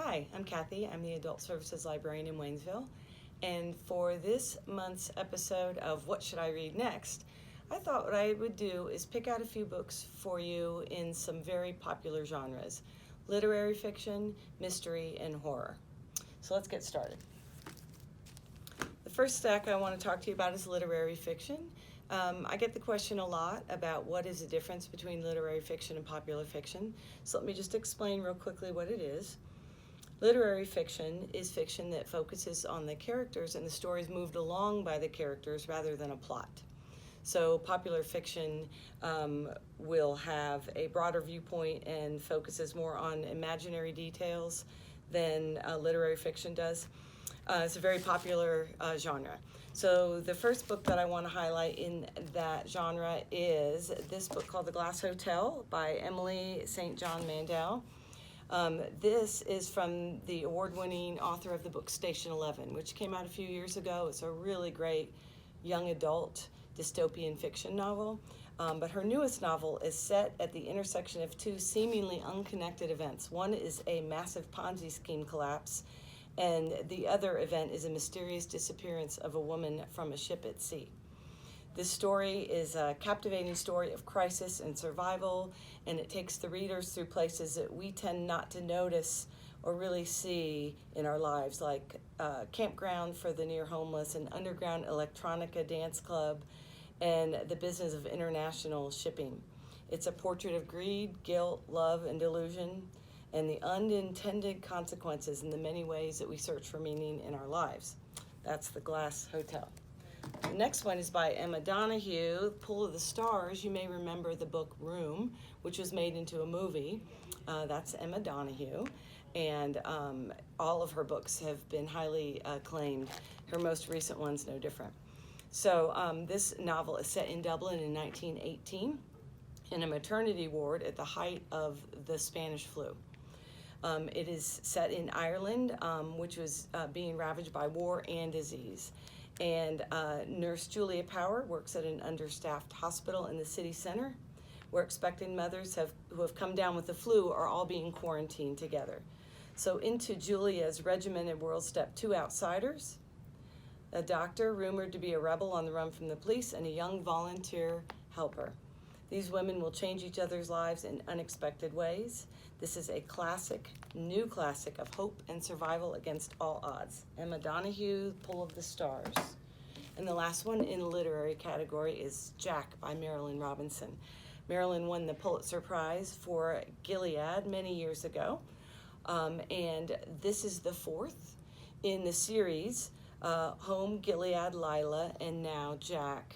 Hi, I'm Kathy. I'm the Adult Services Librarian in Waynesville. And for this month's episode of What Should I Read Next, I thought what I would do is pick out a few books for you in some very popular genres: literary fiction, mystery, and horror. So let's get started. The first stack I want to talk to you about is literary fiction. I get the question a lot about what is the difference between literary fiction and popular fiction. So let me just explain real quickly what it is. Literary fiction is fiction that focuses on the characters and the stories moved along by the characters rather than a plot. So popular fiction will have a broader viewpoint and focuses more on imaginary details than literary fiction does. It's a very popular genre. So the first book that I want to highlight in that genre is this book called The Glass Hotel by Emily St. John Mandel. This is from the award-winning author of the book Station 11, which came out a few years ago. It's a really great young adult dystopian fiction novel. But her newest novel is set at the intersection of two seemingly unconnected events. One is a massive Ponzi scheme collapse, and the other event is a mysterious disappearance of a woman from a ship at sea. This story is a captivating story of crisis and survival, and it takes the readers through places that we tend not to notice or really see in our lives, like a campground for the near homeless, an underground electronica dance club, and the business of international shipping. It's a portrait of greed, guilt, love, and delusion, and the unintended consequences in the many ways that we search for meaning in our lives. That's The Glass Hotel. The next one is by Emma Donoghue, Pool of the Stars. You may remember the book Room, which was made into a movie. That's Emma Donoghue, and all of her books have been highly acclaimed. Her most recent one's no different. So this novel is set in Dublin in 1918 in a maternity ward at the height of the Spanish flu. It is set in Ireland, which was being ravaged by war and disease. And Nurse Julia Power works at an understaffed hospital in the city center, where expecting mothers who have come down with the flu are all being quarantined together. So into Julia's regimented world step two outsiders: a doctor rumored to be a rebel on the run from the police, and a young volunteer helper. These women will change each other's lives in unexpected ways. This is a classic, new classic of hope and survival against all odds. Emma Donoghue, Pool of the Stars. And the last one in the literary category is Jack by Marilynne Robinson. Marilynne won the Pulitzer Prize for Gilead many years ago. And this is the fourth in the series, Home, Gilead, Lila, and now Jack.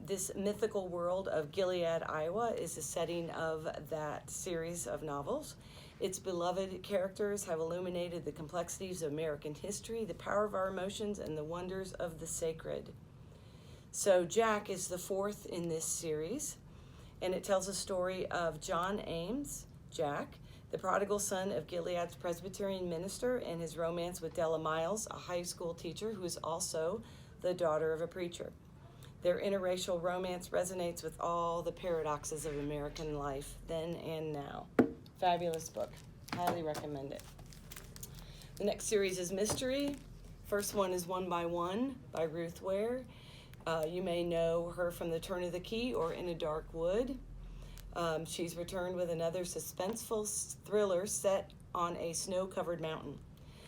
This mythical world of Gilead, Iowa is the setting of that series of novels. Its beloved characters have illuminated the complexities of American history, the power of our emotions, and the wonders of the sacred. So Jack is the fourth in this series, and it tells a story of John Ames, Jack, the prodigal son of Gilead's Presbyterian minister, and his romance with Della Miles, a high school teacher who is also the daughter of a preacher. Their interracial romance resonates with all the paradoxes of American life then and now. Fabulous book. Highly recommend it. The next series is Mystery. First one is One by One by Ruth Ware. You may know her from The Turn of the Key or In a Dark Wood. She's returned with another suspenseful thriller set on a snow-covered mountain.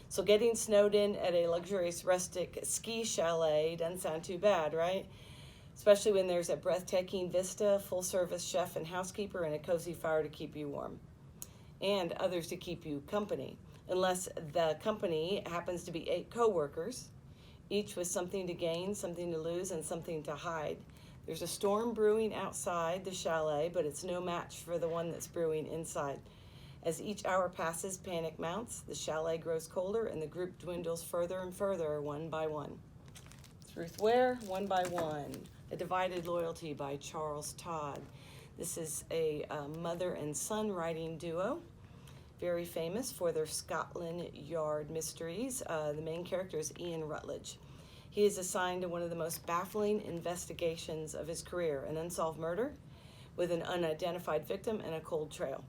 So getting snowed in at a luxurious rustic ski chalet doesn't sound too bad, right? Especially when there's a breathtaking vista, full-service chef and housekeeper, and a cozy fire to keep you warm, and others to keep you company, unless the company happens to be 8 co-workers, each with something to gain, something to lose, and something to hide. There's a storm brewing outside the chalet, but it's no match for the one that's brewing inside. As each hour passes, panic mounts, the chalet grows colder, and the group dwindles further and further, one by one. It's Ruth Ware, One by One. A Divided Loyalty by Charles Todd. This is a mother and son writing duo, very famous for their Scotland Yard mysteries. The main character is Ian Rutledge. He is assigned to one of the most baffling investigations of his career, an unsolved murder with an unidentified victim and a cold trail.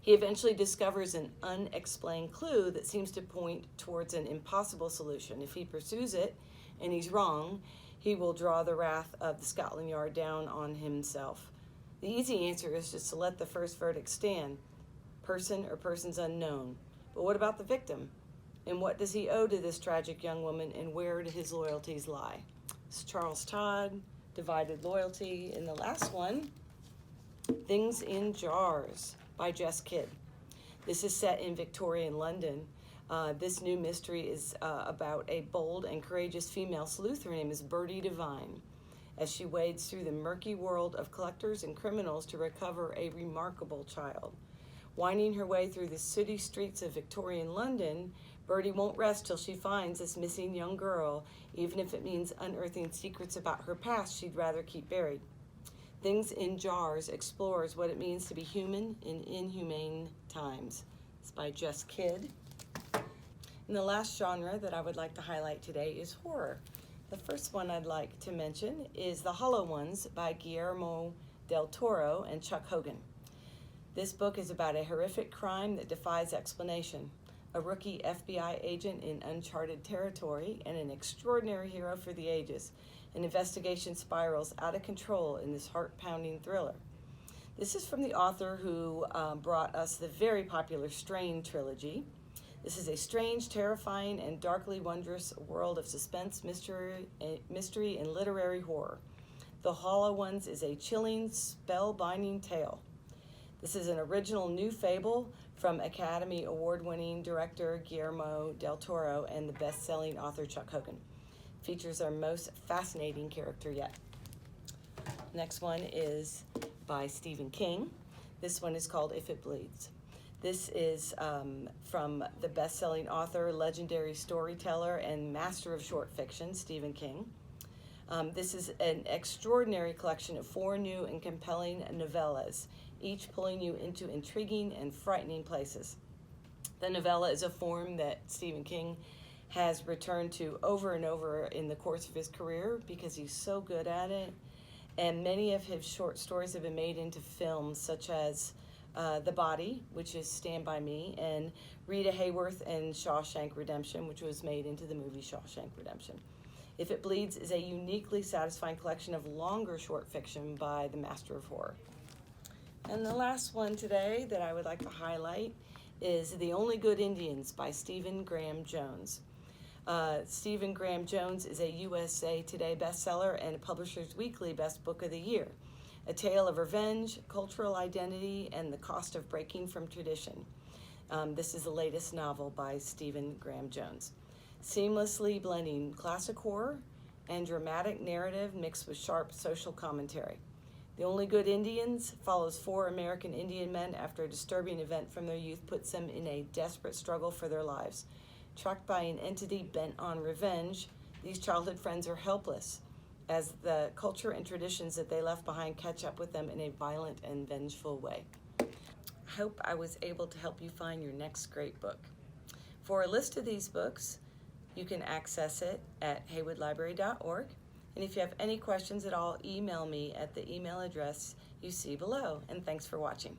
He eventually discovers an unexplained clue that seems to point towards an impossible solution. If he pursues it and he's wrong, he will draw the wrath of the Scotland Yard down on himself. The easy answer is just to let the first verdict stand. Person or persons unknown. But what about the victim? And what does he owe to this tragic young woman, and where do his loyalties lie? It's Charles Todd, Divided Loyalty. And the last one, Things in Jars by Jess Kidd. This is set in Victorian London. This new mystery is about a bold and courageous female sleuth. Her name is Bertie Devine, as she wades through the murky world of collectors and criminals to recover a remarkable child. Winding her way through the sooty streets of Victorian London, Bertie won't rest till she finds this missing young girl, even if it means unearthing secrets about her past she'd rather keep buried. Things in Jars explores what it means to be human in inhumane times. It's by Jess Kidd. And the last genre that I would like to highlight today is horror. The first one I'd like to mention is The Hollow Ones by Guillermo del Toro and Chuck Hogan. This book is about a horrific crime that defies explanation. A rookie FBI agent in uncharted territory and an extraordinary hero for the ages. An investigation spirals out of control in this heart-pounding thriller. This is from the author who brought us the very popular Strain trilogy. This is a strange, terrifying, and darkly wondrous world of suspense, mystery, and literary horror. The Hollow Ones is a chilling, spellbinding tale. This is an original new fable from Academy Award-winning director Guillermo del Toro and the best-selling author Chuck Hogan. Features our most fascinating character yet. Next one is by Stephen King. This one is called If It Bleeds. This is from the best-selling author, legendary storyteller, and master of short fiction, Stephen King. This is an extraordinary collection of 4 new and compelling novellas, each pulling you into intriguing and frightening places. The novella is a form that Stephen King has returned to over and over in the course of his career because he's so good at it. And many of his short stories have been made into films, such as The Body, which is Stand By Me, and Rita Hayworth and Shawshank Redemption, which was made into the movie Shawshank Redemption. If It Bleeds is a uniquely satisfying collection of longer short fiction by the master of horror. And the last one today that I would like to highlight is The Only Good Indians by Stephen Graham Jones. Stephen Graham Jones is a USA Today bestseller and a Publishers Weekly Best Book of the Year. A tale of revenge, cultural identity, and the cost of breaking from tradition. This is the latest novel by Stephen Graham Jones. Seamlessly blending classic horror and dramatic narrative mixed with sharp social commentary. The Only Good Indians follows 4 American Indian men after a disturbing event from their youth puts them in a desperate struggle for their lives. Tracked by an entity bent on revenge, these childhood friends are helpless as the culture and traditions that they left behind catch up with them in a violent and vengeful way. I hope I was able to help you find your next great book. For a list of these books, you can access it at haywoodlibrary.org. And if you have any questions at all, email me at the email address you see below. And thanks for watching.